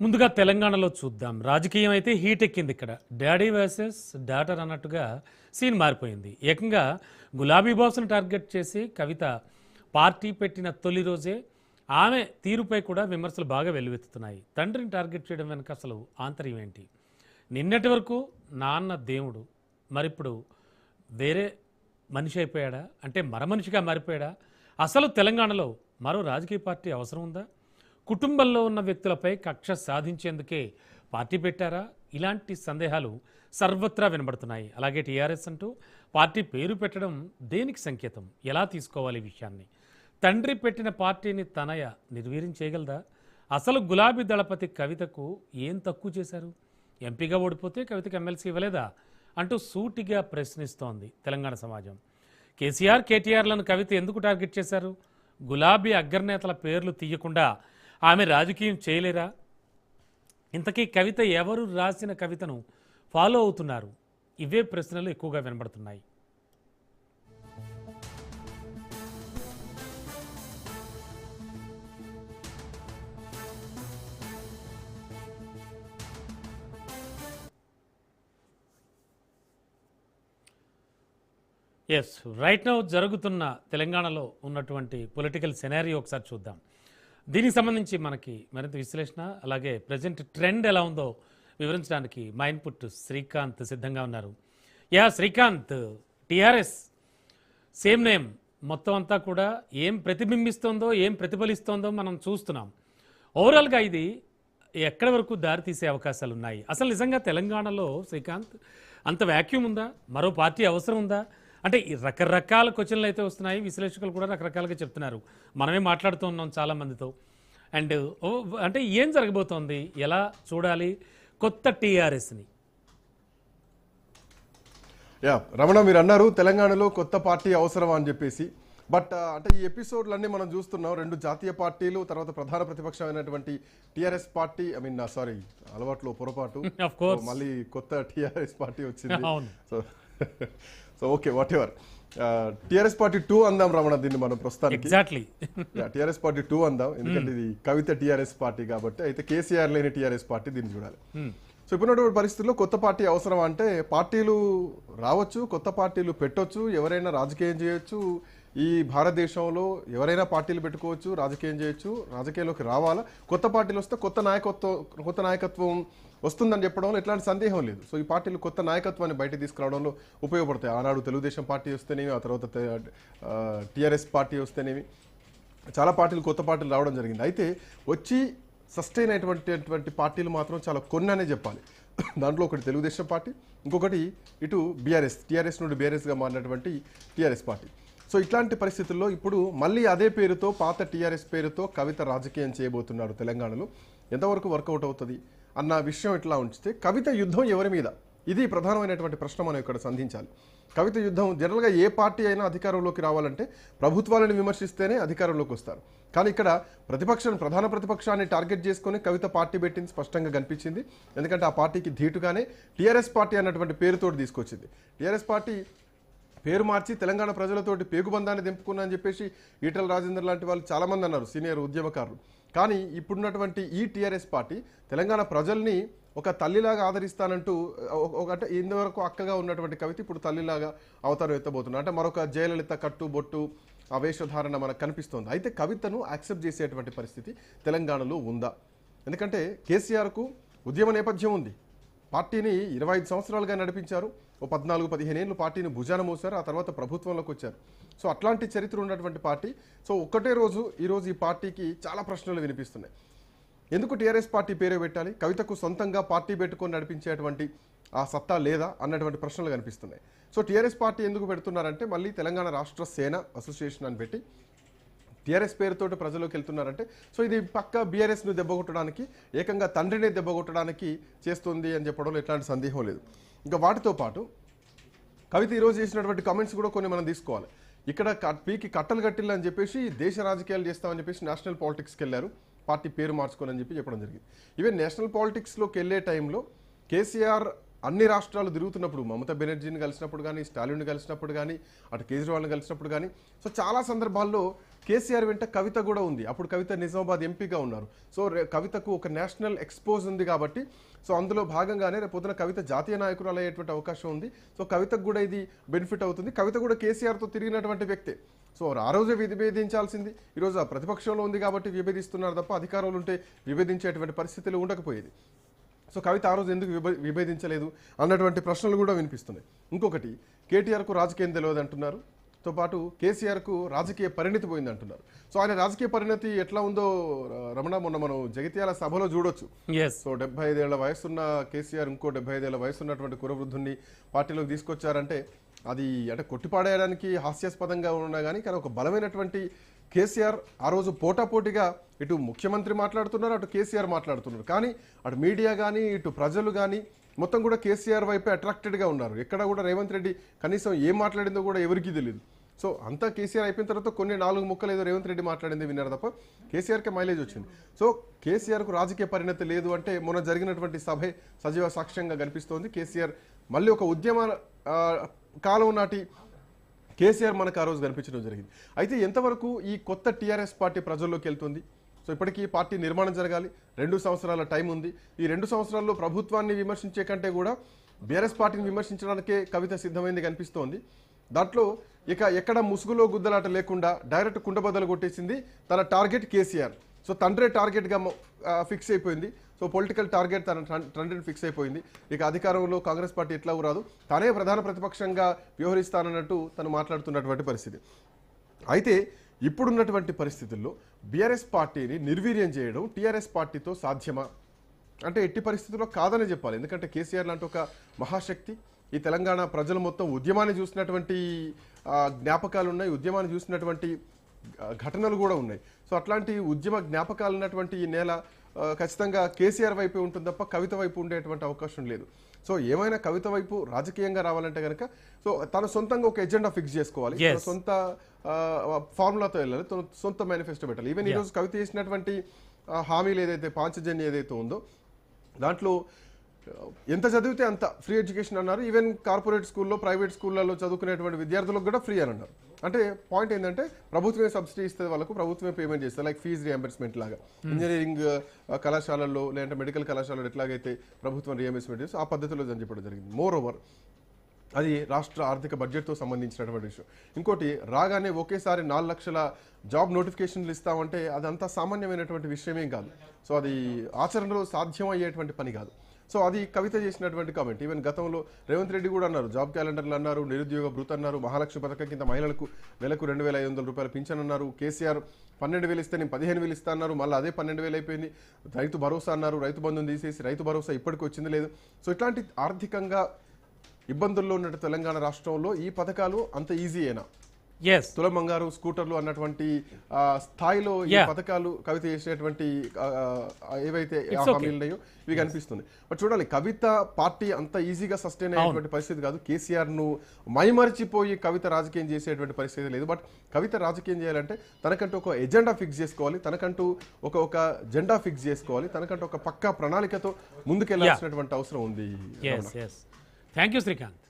ముందుగా తెలంగాణలో చూద్దాం. రాజకీయం అయితే హీట్ ఎక్కింది ఇక్కడ. డాడీ వర్సెస్ డాటర్ అన్నట్టుగా సీన్ మారిపోయింది. ఏకంగా గులాబీ బాస్ను టార్గెట్ చేసి కవిత పార్టీ పెట్టిన తొలి రోజే ఆమె తీరుపై కూడా విమర్శలు బాగా వెల్లువెత్తుతున్నాయి. తండ్రిని టార్గెట్ చేయడం వెనుక అసలు ఆంతర్యం ఏంటి? నిన్నటి వరకు నాన్న దేవుడు, మరిప్పుడు వేరే మనిషి అయిపోయాడా? అంటే మరమనిషిగా మారిపోయాడా? అసలు తెలంగాణలో మరో రాజకీయ పార్టీ అవసరం ఉందా? కుటుంబంలో ఉన్న వ్యక్తులపై కక్ష సాధించేందుకే పార్టీ పెట్టారా? ఇలాంటి సందేహాలు సర్వత్రా వినబడుతున్నాయి. అలాగే టీఆర్ఎస్ అంటూ పార్టీ పేరు పెట్టడం దేనికి సంకేతం? ఎలా తీసుకోవాలి ఈ విషయాన్ని? తండ్రి పెట్టిన పార్టీని తనయ నిర్వీర్యం చేయగలదా? అసలు గులాబీ దళపతి కవితకు ఏం తక్కువ చేశారు? ఎంపీగా ఓడిపోతే కవితకు ఎమ్మెల్సీ ఇవ్వలేదా అంటూ సూటిగా ప్రశ్నిస్తోంది తెలంగాణ సమాజం. కేసీఆర్, కేటీఆర్లను కవిత ఎందుకు టార్గెట్ చేశారు? గులాబీ అగ్రనేతల పేర్లు తీయకుండా ఆమె రాజకీయం చేయలేరా? ఇంతకీ కవిత ఎవరు రాసిన కవితను ఫాలో అవుతున్నారు? ఇవే ప్రశ్నలు ఎక్కువగా వినబడుతున్నాయి. ఎస్, రైట్ నౌ జరుగుతున్న తెలంగాణలో ఉన్నటువంటి పొలిటికల్ సెనారియో ఒకసారి చూద్దాం. దీనికి సంబంధించి మనకి మరింత విశ్లేషణ, అలాగే ప్రజెంట్ ట్రెండ్ ఎలా ఉందో వివరించడానికి మా ఇన్పుట్ శ్రీకాంత్ సిద్ధంగా ఉన్నారు. శ్రీకాంత్, టీఆర్ఎస్ సేమ్ నేమ్ మొత్తం అంతా కూడా ఏం ప్రతిబింబిస్తోందో, ఏం ప్రతిఫలిస్తోందో మనం చూస్తున్నాం. ఓవరాల్గా ఇది ఎక్కడి వరకు దారితీసే అవకాశాలు ఉన్నాయి? అసలు నిజంగా తెలంగాణలో శ్రీకాంత్ అంత వ్యాక్యూమ్ ఉందా? మరో పార్టీ అవసరం ఉందా? అంటే ఈ రకరకాల క్వశ్చన్లు అయితే వస్తున్నాయి. విశ్లేషకులు కూడా రకరకాలుగా చెప్తున్నారు. మనమే మాట్లాడుతూ ఉన్నాం చాలామందితో. అండ్ అంటే ఏం జరగబోతోంది? ఎలా చూడాలి కొత్త టీఆర్ఎస్ని? రమణ, మీరు అన్నారు తెలంగాణలో కొత్త పార్టీ అవసరం అని చెప్పేసి. బట్ అంటే ఈ ఎపిసోడ్లన్నీ మనం చూస్తున్నాం. రెండు జాతీయ పార్టీలు, తర్వాత ప్రధాన ప్రతిపక్షమైనటువంటి టీఆర్ఎస్ పార్టీ, అలవాట్లో పొరపాటు, మళ్ళీ కొత్త టీఆర్ఎస్ పార్టీ వచ్చింది. So okay, whatever. TRS party 2 అందాం రమణ, దీన్ని మనం ప్రస్తుతానికి టీఆర్ఎస్ పార్టీ 2 అందాం. ఎందుకంటే ఇది కవిత టీఆర్ఎస్ పార్టీ కాబట్టి. అయితే కేసీఆర్ లేని టీఆర్ఎస్ పార్టీ, దీన్ని చూడాలి. సో ఇప్పుడున్నటువంటి పరిస్థితుల్లో కొత్త పార్టీ అవసరం అంటే, పార్టీలు రావచ్చు, కొత్త పార్టీలు పెట్టొచ్చు, ఎవరైనా రాజకీయం చేయొచ్చు. ఈ భారతదేశంలో ఎవరైనా పార్టీలు పెట్టుకోవచ్చు, రాజకీయం చేయొచ్చు. రాజకీయాల్లోకి రావాలా, కొత్త పార్టీలు వస్తే కొత్త నాయకత్వం వస్తుందని చెప్పడంలో ఎట్లాంటి సందేహం లేదు. సో ఈ పార్టీలు కొత్త నాయకత్వాన్ని బయట తీసుకురావడంలో ఉపయోగపడతాయి. ఆనాడు తెలుగుదేశం పార్టీ వస్తేనేమి, ఆ తర్వాత టీఆర్ఎస్ పార్టీ వస్తేనేమి, చాలా పార్టీలు, కొత్త పార్టీలు రావడం జరిగింది. అయితే వచ్చి సస్టైన్ అయినటువంటి పార్టీలు మాత్రం చాలా కొన్ని అనే చెప్పాలి. దాంట్లో ఒకటి తెలుగుదేశం పార్టీ, ఇంకొకటి ఇటు బీఆర్ఎస్, టీఆర్ఎస్ నుండి బీఆర్ఎస్గా మారినటువంటి టీఆర్ఎస్ పార్టీ. సో ఇట్లాంటి పరిస్థితుల్లో ఇప్పుడు మళ్ళీ అదే పేరుతో, పాత టీఆర్ఎస్ పేరుతో కవిత రాజకీయం చేయబోతున్నారు తెలంగాణలో. ఎంతవరకు వర్కౌట్ అవుతుంది అన్న విషయం ఇట్లా ఉంచితే, కవిత యుద్ధం ఎవరి మీద? ఇది ప్రధానమైనటువంటి ప్రశ్న మనం ఇక్కడ సంధించాలి. కవిత యుద్ధం జనరల్గా ఏ పార్టీ అయినా అధికారంలోకి రావాలంటే ప్రభుత్వాలను విమర్శిస్తేనే అధికారంలోకి వస్తారు. కానీ ఇక్కడ ప్రధాన ప్రతిపక్షాన్ని టార్గెట్ చేసుకుని కవిత పార్టీ పెట్టింది స్పష్టంగా కనిపించింది. ఎందుకంటే ఆ పార్టీకి ధీటుగానే టీఆర్ఎస్ పార్టీ అన్నటువంటి పేరుతోటి తీసుకొచ్చింది. టీఆర్ఎస్ పార్టీ పేరు మార్చి తెలంగాణ ప్రజలతోటి పేగుబంధాన్ని దింపుకున్నా అని చెప్పేసి ఈటల రాజేందర్ లాంటి వాళ్ళు చాలామంది అన్నారు, సీనియర్ ఉద్యమకారులు. కానీ ఇప్పుడున్నటువంటి ఈ టీఆర్ఎస్ పార్టీ తెలంగాణ ప్రజల్ని ఒక తల్లిలాగా ఆదరిస్తానంటూ, అంటే ఇంతవరకు అక్కగా ఉన్నటువంటి కవిత ఇప్పుడు తల్లిలాగా అవతారం ఎత్తబోతున్నారు. అంటే మరొక జయలలిత కట్టు బొట్టు ఆ వేషధారణ మనకు కనిపిస్తోంది. అయితే కవితను యాక్సెప్ట్ చేసేటువంటి పరిస్థితి తెలంగాణలో ఉందా? ఎందుకంటే కేసీఆర్కు ఉద్యమ నేపథ్యం ఉంది. పార్టీని 25 సంవత్సరాలుగా నడిపించారు. ఓ 14-15 ఏళ్ళు పార్టీని భుజాన మోసారు. ఆ తర్వాత ప్రభుత్వంలోకి వచ్చారు. సో అట్లాంటి చరిత్ర ఉన్నటువంటి పార్టీ. సో ఒక్కటే రోజు ఈరోజు ఈ పార్టీకి చాలా ప్రశ్నలు వినిపిస్తున్నాయి. ఎందుకు టీఆర్ఎస్ పార్టీ పేరే పెట్టాలి? కవితకు సొంతంగా పార్టీ పెట్టుకొని నడిపించేటువంటి ఆ సత్తా లేదా అన్నటువంటి ప్రశ్నలు కనిపిస్తున్నాయి. సో టీఆర్ఎస్ పార్టీ ఎందుకు పెడుతున్నారంటే, మళ్ళీ తెలంగాణ రాష్ట్ర సేన అసోసియేషన్ అని పెట్టి టీఆర్ఎస్ పేరుతోటి ప్రజల్లోకి వెళ్తున్నారంటే, సో ఇది పక్క బీఆర్ఎస్ను దెబ్బకొట్టడానికి, ఏకంగా తండ్రిని దెబ్బకొట్టడానికి చేస్తుంది అని చెప్పడంలో ఎట్లాంటి సందేహం లేదు. ఇంకా వాటితో పాటు కవిత ఈరోజు చేసినటువంటి కామెంట్స్ కూడా కొన్ని మనం తీసుకోవాలి. ఇక్కడ పీకి కట్టలు కట్టిల్లని చెప్పేసి దేశ రాజకీయాలు చేస్తామని చెప్పేసి నేషనల్ పాలిటిక్స్కి వెళ్ళారు, పార్టీ పేరు మార్చుకోవాలని చెప్పడం జరిగింది. ఈవెన్ నేషనల్ పాలిటిక్స్లోకి వెళ్ళే టైంలో కేసీఆర్ అన్ని రాష్ట్రాలు తిరుగుతున్నప్పుడు, మమతా బెనర్జీని కలిసినప్పుడు కానీ, స్టాలిన్ని కలిసినప్పుడు కానీ, అటు కేజ్రీవాల్ని కలిసినప్పుడు కానీ, సో చాలా సందర్భాల్లో కేసీఆర్ వెంట కవిత కూడా ఉంది. అప్పుడు కవిత నిజామాబాద్ ఎంపీగా ఉన్నారు. సో కవితకు ఒక నేషనల్ ఎక్స్పోజ్ ఉంది కాబట్టి సో అందులో భాగంగానే రేపు పొద్దున కవిత జాతీయ నాయకురాలు అయ్యేటువంటి అవకాశం ఉంది. సో కవితకు కూడా ఇది బెనిఫిట్ అవుతుంది. కవిత కూడా కేసీఆర్తో తిరిగినటువంటి వ్యక్తే. సో ఆ రోజే విభేదించాల్సింది. ఈరోజు ఆ ప్రతిపక్షంలో ఉంది కాబట్టి విభేదిస్తున్నారు తప్ప అధికారంలో ఉంటే విభేదించేటువంటి పరిస్థితులు ఉండకపోయేది. సో కవిత ఆ రోజు ఎందుకు విభేదించలేదు అన్నటువంటి ప్రశ్నలు కూడా వినిపిస్తున్నాయి. ఇంకొకటి, కేటీఆర్కు రాజకీయం తెలియదు అంటున్నారు. తో పాటు కేసీఆర్కు రాజకీయ పరిణతి పోయింది అంటున్నారు. సో ఆయన రాజకీయ పరిణతి ఎట్లా ఉందో రమణ మొన్న మనం జగిత్యాల సభలో చూడొచ్చు. సో 75 ఏళ్ల వయసున్న కేసీఆర్ ఇంకో 75 ఏళ్ల వయసున్నటువంటి కురవృద్ధుని పార్టీలోకి తీసుకొచ్చారంటే అది అంటే కొట్టిపాడేయడానికి హాస్యాస్పదంగా ఉన్నా కానీ ఒక బలమైనటువంటి కేసీఆర్ ఆ రోజు పోటాపోటీగా ఇటు ముఖ్యమంత్రి మాట్లాడుతున్నారు, అటు కేసీఆర్ మాట్లాడుతున్నారు. కానీ అటు మీడియా కానీ ఇటు ప్రజలు కానీ మొత్తం కూడా కేసీఆర్ వైపే అట్రాక్టెడ్గా ఉన్నారు. ఎక్కడ కూడా రేవంత్ రెడ్డి కనీసం ఏం మాట్లాడిందో కూడా ఎవరికీ తెలియదు. సో అంతా కేసీఆర్ అయిపోయిన తర్వాత కొన్ని 4 ముక్కలు ఏదో రేవంత్ రెడ్డి మాట్లాడింది విన్నారు తప్ప కేసీఆర్కే మైలేజ్ వచ్చింది. సో కేసీఆర్కు రాజకీయ పరిణతి లేదు అంటే మొన్న జరిగినటువంటి సభే సజీవ సాక్ష్యంగా కనిపిస్తోంది. కేసీఆర్ మళ్ళీ ఒక ఉద్యమ కాలం నాటి కేసీఆర్ మనకు ఆ రోజు కనిపించడం జరిగింది. అయితే ఎంతవరకు ఈ కొత్త టీఆర్ఎస్ పార్టీ ప్రజల్లోకి వెళ్తుంది? సో ఇప్పటికీ పార్టీ నిర్మాణం జరగాలి, 2 సంవత్సరాల టైం ఉంది. ఈ 2 సంవత్సరాల్లో ప్రభుత్వాన్ని విమర్శించే కంటే కూడా బీఆర్ఎస్ పార్టీని విమర్శించడానికే కవిత సిద్ధమైంది కనిపిస్తోంది. దాంట్లో ఇక ఎక్కడ ముసుగులో గుద్దలాట లేకుండా డైరెక్ట్ కుండబద్దలు కొట్టేసింది తన టార్గెట్ కేసీఆర్. సో తండ్రే టార్గెట్గా ఫిక్స్ అయిపోయింది. సో పొలిటికల్ టార్గెట్ తన తండ్రిని ఫిక్స్ అయిపోయింది. ఇక అధికారంలో కాంగ్రెస్ పార్టీ ఎట్లా రాదు, తానే ప్రధాన ప్రతిపక్షంగా వ్యవహరిస్తానన్నట్టు తను మాట్లాడుతున్నటువంటి పరిస్థితి. అయితే ఇప్పుడున్నటువంటి పరిస్థితుల్లో బీఆర్ఎస్ పార్టీని నిర్వీర్యం చేయడం టీఆర్ఎస్ పార్టీతో సాధ్యమా అంటే ఎట్టి పరిస్థితుల్లో కాదనే చెప్పాలి. ఎందుకంటే కేసీఆర్ లాంటి ఒక మహాశక్తి, ఈ తెలంగాణ ప్రజలు మొత్తం ఉద్యమాన్ని చూసినటువంటి జ్ఞాపకాలు ఉన్నాయి, ఉద్యమాన్ని చూసినటువంటి ఘటనలు కూడా ఉన్నాయి. సో అట్లాంటి ఉద్యమ జ్ఞాపకాలు ఉన్నటువంటి ఈ నేల ఖచ్చితంగా కేసీఆర్ వైపు ఉంటుంది తప్ప కవిత వైపు ఉండేటువంటి అవకాశం లేదు. సో ఏమైనా కవిత వైపు రాజకీయంగా రావాలంటే కనుక సో తన సొంతంగా ఒక ఎజెండా ఫిక్స్ చేసుకోవాలి, తన సొంత ఫార్ములాతో వెళ్ళాలి, తన సొంత మేనిఫెస్టో పెట్టాలి. ఈవెన్ ఈరోజు కవిత చేసినటువంటి హామీలు ఏదైతే పాంచజన్య ఏదైతే ఉందో దాంట్లో ఎంత చదివితే అంత ఫ్రీ ఎడ్యుకేషన్ అన్నారు. ఈవెన్ కార్పొరేట్ స్కూల్లో ప్రైవేట్ స్కూళ్ళలో చదువుకునేటువంటి విద్యార్థులకు కూడా ఫ్రీ అని అన్నారు. అంటే పాయింట్ ఏంటంటే ప్రభుత్వమే సబ్సిడీ ఇస్తే వాళ్ళకు ప్రభుత్వమే పేమెంట్ చేస్తారు, లైక్ ఫీజు రియంబర్స్మెంట్ లాగా. ఇంజనీరింగ్ కళాశాలల్లో లేదంటే మెడికల్ కళాశాలలో ఎట్లాగైతే ప్రభుత్వం రియంబర్స్మెంట్ చేస్తే ఆ పద్ధతిలో అని చెప్పడం జరిగింది. మోర్ ఓవర్ అది రాష్ట్ర ఆర్థిక బడ్జెట్తో సంబంధించినటువంటి విషయం. ఇంకోటి, రాగానే ఒకేసారి 4 లక్షల జాబ్ నోటిఫికేషన్లు ఇస్తామంటే అదంతా సామాన్యమైనటువంటి విషయమేం కాదు. సో అది ఆచరణలో సాధ్యం అయ్యేటువంటి పని కాదు. సో అది కవిత చేసినటువంటి కామెంట్. ఈవెన్ గతంలో రేవంత్ రెడ్డి కూడా అన్నారు, జాబ్ క్యాలెండర్లు అన్నారు, నిరుద్యోగ భృతి అన్నారు, మహాలక్ష్మి పథకం కింద మహిళలకు నెలకు 2,500 రూపాయలు పింఛన్ అన్నారు. కేసీఆర్ 12,000 ఇస్తే నేను 15,000 ఇస్తా అన్నారు, మళ్ళీ అదే 12,000 అయిపోయింది. రైతు భరోసా అన్నారు, రైతు బంధుని తీసేసి రైతు భరోసా ఇప్పటికి వచ్చింది లేదు. సో ఇట్లాంటి ఆర్థికంగా ఇబ్బందుల్లో ఉన్న తెలంగాణ రాష్ట్రంలో ఈ పథకాలు అంత ఈజీ అయినా తులం బంగారు స్కూటర్లు అన్నటువంటి స్థాయిలో ఈ పథకాలు కవిత చేసేటువంటి ఏవైతే హామీలు ఉన్నాయో ఇవి కనిపిస్తుంది. బట్ చూడాలి, కవిత పార్టీ అంత ఈజీగా సస్టైన్ అయ్యేటువంటి పరిస్థితి కాదు. కేసీఆర్ ను మైమరిచిపోయి కవిత రాజకీయం చేసేటువంటి పరిస్థితి లేదు. బట్ కవిత రాజకీయం చేయాలంటే తనకంటూ ఒక ఎజెండా ఫిక్స్ చేసుకోవాలి, తనకంటూ ఒక జెండా ఫిక్స్ చేసుకోవాలి, తనకంటూ ఒక పక్కా ప్రణాళికతో ముందుకెళ్లాల్సినటువంటి అవసరం ఉంది. Thank you Srikanth.